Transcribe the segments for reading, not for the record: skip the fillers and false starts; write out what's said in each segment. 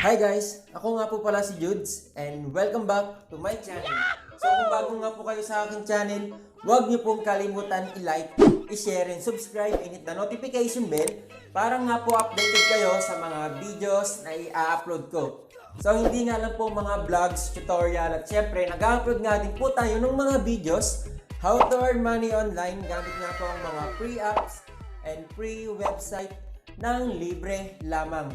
Hi guys! Ako nga po pala si Judezz and welcome back to my channel. So kung bago nga po kayo sa aking channel, huwag niyo pong kalimutan i-like, i-share, and subscribe, and hit the notification bell para nga po updated kayo sa mga videos na i-upload ko. So hindi nga lang po mga vlogs, tutorial, at syempre nag-upload nga din po tayo ng mga videos how to earn money online gamit nga po ang mga free apps and free website ng libre lamang.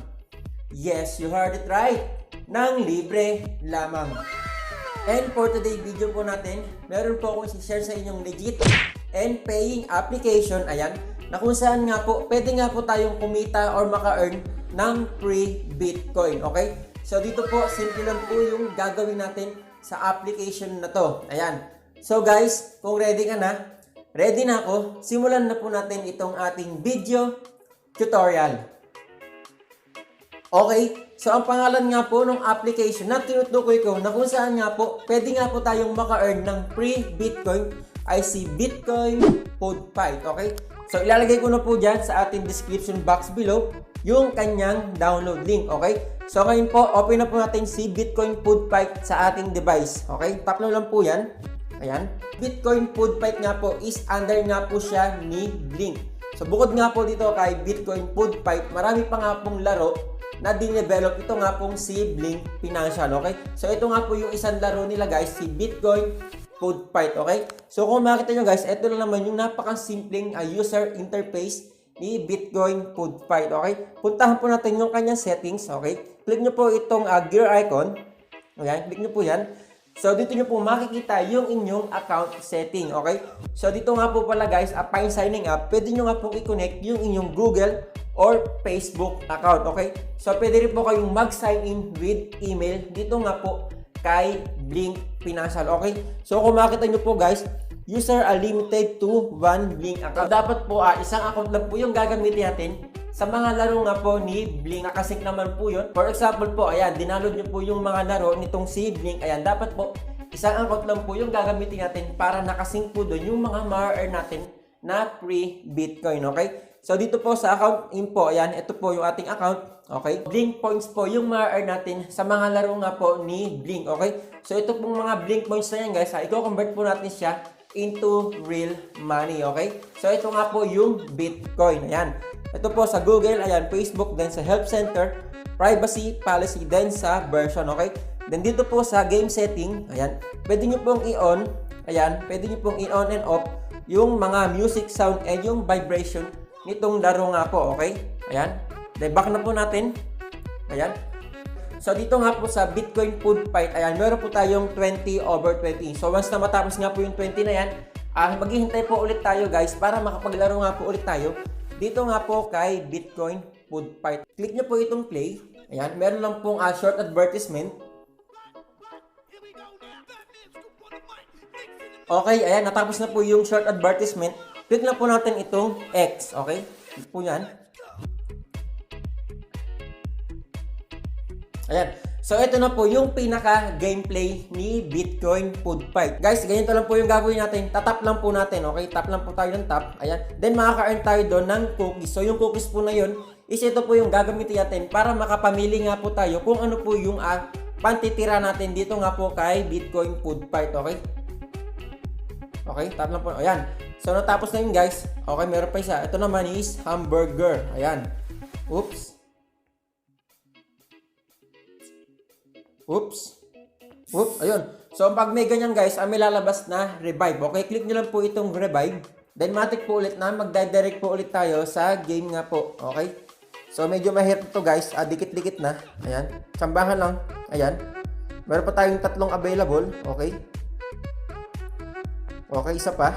Yes, you heard it right. Nang libre lamang. And for today's video po natin, meron po akong i-share sa inyong legit and paying application. Ayan, na kung saan nga po, pwede nga po tayong kumita or maka-earn ng free Bitcoin. Okay? So dito po, simple lang po yung gagawin natin sa application na to. Ayan. So guys, kung ready ka na, ready na ako, simulan na po natin itong ating video tutorial. Okay, so ang pangalan nga po ng application na tinutukoy ko na kung saan nga po, pwede nga po tayong maka-earn ng free Bitcoin ay si Bitcoin Code Fight. Okay, so ilalagay ko na po dyan sa ating description box below yung kanyang download link. Okay, so ngayon po, open na po natin si Bitcoin Code Fight sa ating device. Okay, tap lang po yan. Ayan, Bitcoin Code Fight nga po is under nga po siya ni Blink. So bukod nga po dito kay Bitcoin Code Fight, marami pa nga pong laro na dinevelop. Ito nga pong si Blink Financial, okay? So ito nga po yung isang laro nila guys, si Bitcoin Code Fight, okay? So kung makita nyo guys, ito lang naman yung napakasimpleng user interface ni Bitcoin Code Fight, okay? Puntahan po natin yung kanyang settings, okay? Click nyo po itong gear icon, okay? Click nyo po yan. So dito nyo po makikita yung inyong account setting, okay? So dito nga po pala guys, upon signing up, pwede nyo nga pong i-connect yung inyong Google or Facebook account, okay? So pwede rin po kayong mag-sign in with email dito nga po kay Blink Financial, okay? So kung makita nyo po guys, user are limited to 1 Blink account. So, dapat po isang account lang po yung gagamitin natin sa mga laro nga po ni Blink. Nakasync naman po yun. For example po, ayan, dinaload nyo po yung mga laro nitong si Blink. Ayan, dapat po isang account lang po yung gagamitin natin para nakasync po doon yung mga ma-earn natin na free Bitcoin, okay? So dito po sa account info, ayan, ito po yung ating account, okay? Blink points po yung ma-earn natin sa mga laro nga po ni Blink, okay? So ito pong mga Blink points na yan guys, i-convert po natin siya into real money, okay? So ito nga po yung Bitcoin, ayan. Ito po sa Google, ayan, Facebook, then sa Help Center, Privacy Policy, then sa version, okay? Then dito po sa game setting, ayan, pwede nyo pong i-on, ayan, pwede nyo pong i-on and off yung mga music sound and yung vibration nitong laro nga po, okay? Ayan. Then back na po natin. Ayan. So dito nga po sa Bitcoin Code Fight, ayan, meron po tayong 20/20. So once na matapos nga po yung 20 na yan, maghihintay po ulit tayo guys para makapaglaro nga po ulit tayo dito nga po kay Bitcoin Code Fight. Click nyo po itong play. Ayan, meron lang pong short advertisement. Okay, ayan, natapos na po yung short advertisement. Click na po natin itong X, okay? Click po yan. Ayan. So, ito na po yung pinaka-gameplay ni Bitcoin Code Fight. Guys, ganito lang po yung gagawin natin. Tatap lang po natin, okay? Tap lang po tayo ng tap. Ayan. Then, makaka-earn tayo doon ng cookies. So, yung cookies po na yun, is ito po yung gagamitin natin para makapamili nga po tayo kung ano po yung pantitira natin dito nga po kay Bitcoin Code Fight, okay? Okay, tap lang po. Ayan. So, natapos na yun guys. Okay, meron pa isa. Ito naman is hamburger. Ayan. Oops. Oops. Oops. Ayun. So, pag may ganyan guys, may lalabas na revive. Okay, click nyo lang po itong revive. Then, matik po ulit na magdidirect po ulit tayo sa game nga po. Okay. So, medyo mahirap ito guys. Dikit-dikit na. Ayan. Tsambahan lang. Ayan. Meron pa tayong 3 available. Okay. Okay, isa pa.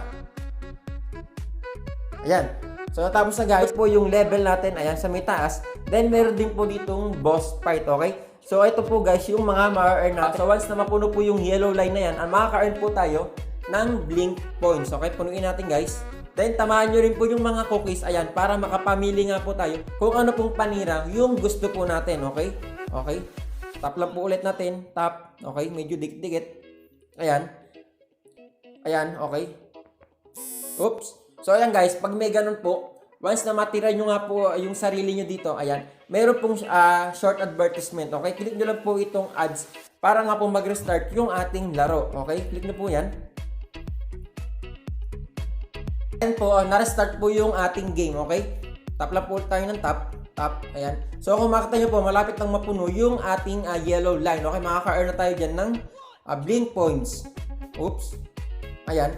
Ayan. So, natapos na guys po yung level natin. Ayan, sa may taas. Then, meron din po ditong boss fight. Okay? So, ito po guys, yung mga ma-earn natin. So, once na mapuno po yung yellow line na yan, makaka-earn po tayo ng Blink points. Okay? Punuin natin guys. Then, tamaan nyo rin po yung mga cookies. Ayan, para makapamili nga po tayo kung ano pong panira yung gusto po natin. Okay? Okay? Tap lang po ulit natin. Tap. Okay? Medyo dikit-dikit. Ayan. Ayan, okay. Oops. So, ayan guys, pag may ganun po, once na matira nyo nga po yung sarili nyo dito, ayan, meron pong short advertisement, okay? Click nyo lang po itong ads para nga po mag-restart yung ating laro, okay? Click nyo po yan. Ayan po, na-restart po yung ating game, okay? Tap lang po tayo ng tap, ayan. So kung makita nyo po, malapit nang mapuno yung ating yellow line, okay? Makaka-earn na tayo dyan ng blink points. Oops. Ayan.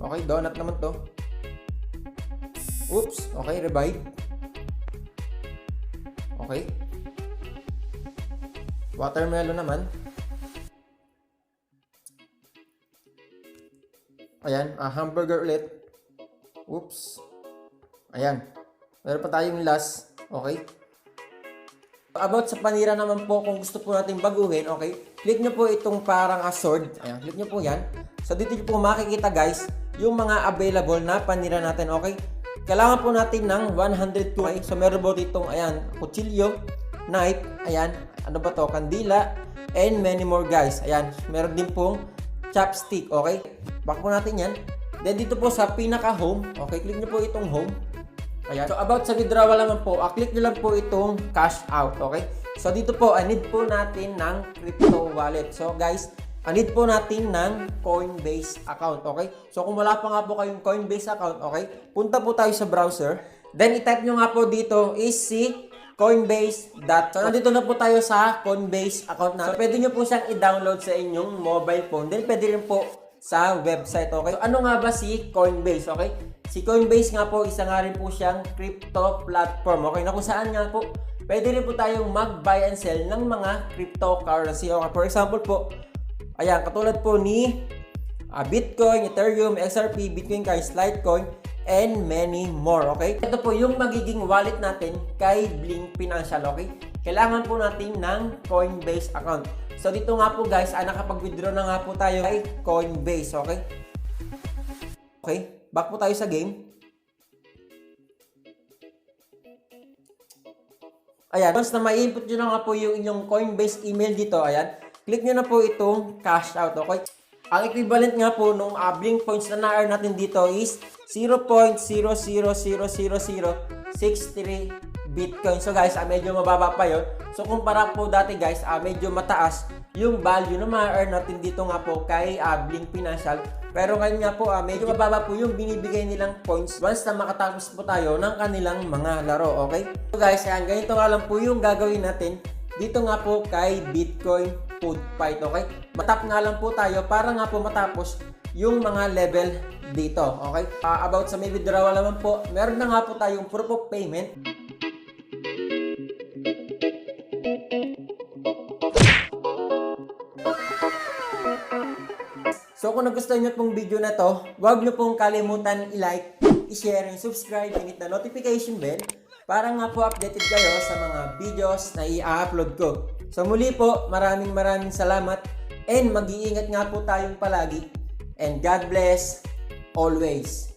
Okay, donut naman to. Oops. Okay, revive. Okay. Watermelon naman. Ayan, hamburger ulit. Oops. Ayan. Meron pa tayong last. Okay. About sa panira naman po, kung gusto po natin baguhin, okay, click nyo po itong parang sword. Ayan, click nyo po yan. So dito nyo po makikita guys, yung mga available na panira natin, okay. Kailangan po natin ng 102. Okay? So meron po ditong, ayan, kutsilyo, knife, ayan, ano ba to, kandila, and many more guys. Ayan, meron din pong chopstick, okay. Back po natin yan. Then dito po sa pinaka-home, okay, click nyo po itong home. Ayan. So about sa withdrawal naman po, click nyo lang po itong cash out, okay? So dito po, need po natin ng crypto wallet. So guys, need po natin ng Coinbase account, okay? So kung wala pa nga po kayong Coinbase account, okay? Punta po tayo sa browser. Then i-type nyo nga po dito is si coinbase.com. So nandito na po tayo sa Coinbase account na. So pwede nyo po siyang i-download sa inyong mobile phone. Then pwede rin po sa website, okay? So ano nga ba si Coinbase, okay? Si Coinbase nga po, isa nga rin po siyang crypto platform, okay? Na kung saan nga po, pwede rin po tayong mag-buy and sell ng mga cryptocurrency, okay? For example po, ayan, katulad po ni Bitcoin, Ethereum, XRP, Bitcoin Cash, Litecoin, and many more, okay? Ito po yung magiging wallet natin kay Blink Financial, okay? Kailangan po natin ng Coinbase account. So dito nga po guys, nakapag-withdraw na nga po tayo kay Coinbase, okay? Okay, back po tayo sa game. Ayan, once na ma-input nyo na nga po yung inyong Coinbase email dito, ayan, click nyo na po itong cash out, okay? Ang equivalent nga po nung blink points na na-earn natin dito is 0.000063 Bitcoin. So guys, medyo mababa pa yun. So kumpara po dati guys, medyo mataas yung value na ma-earn natin dito nga po kay Blink Financial. Pero ngayon nga po, medyo mababa po yung binibigay nilang points once na makatapos po tayo ng kanilang mga laro, okay? So guys, ayan, ganito nga lang po yung gagawin natin dito nga po kay Bitcoin Food Fight, okay? Matap nga lang po tayo para nga po matapos yung mga level dito, okay? About sa may withdrawal naman po, meron na nga po tayong proof of payment. So kung nagustuhan nyo itong video na to, huwag nyo pong kalimutan i-like, i-share, and subscribe, and hit the notification bell para nga po updated kayo sa mga videos na i-upload ko. So muli po, maraming salamat, and mag-iingat nga po tayong palagi, and God bless always.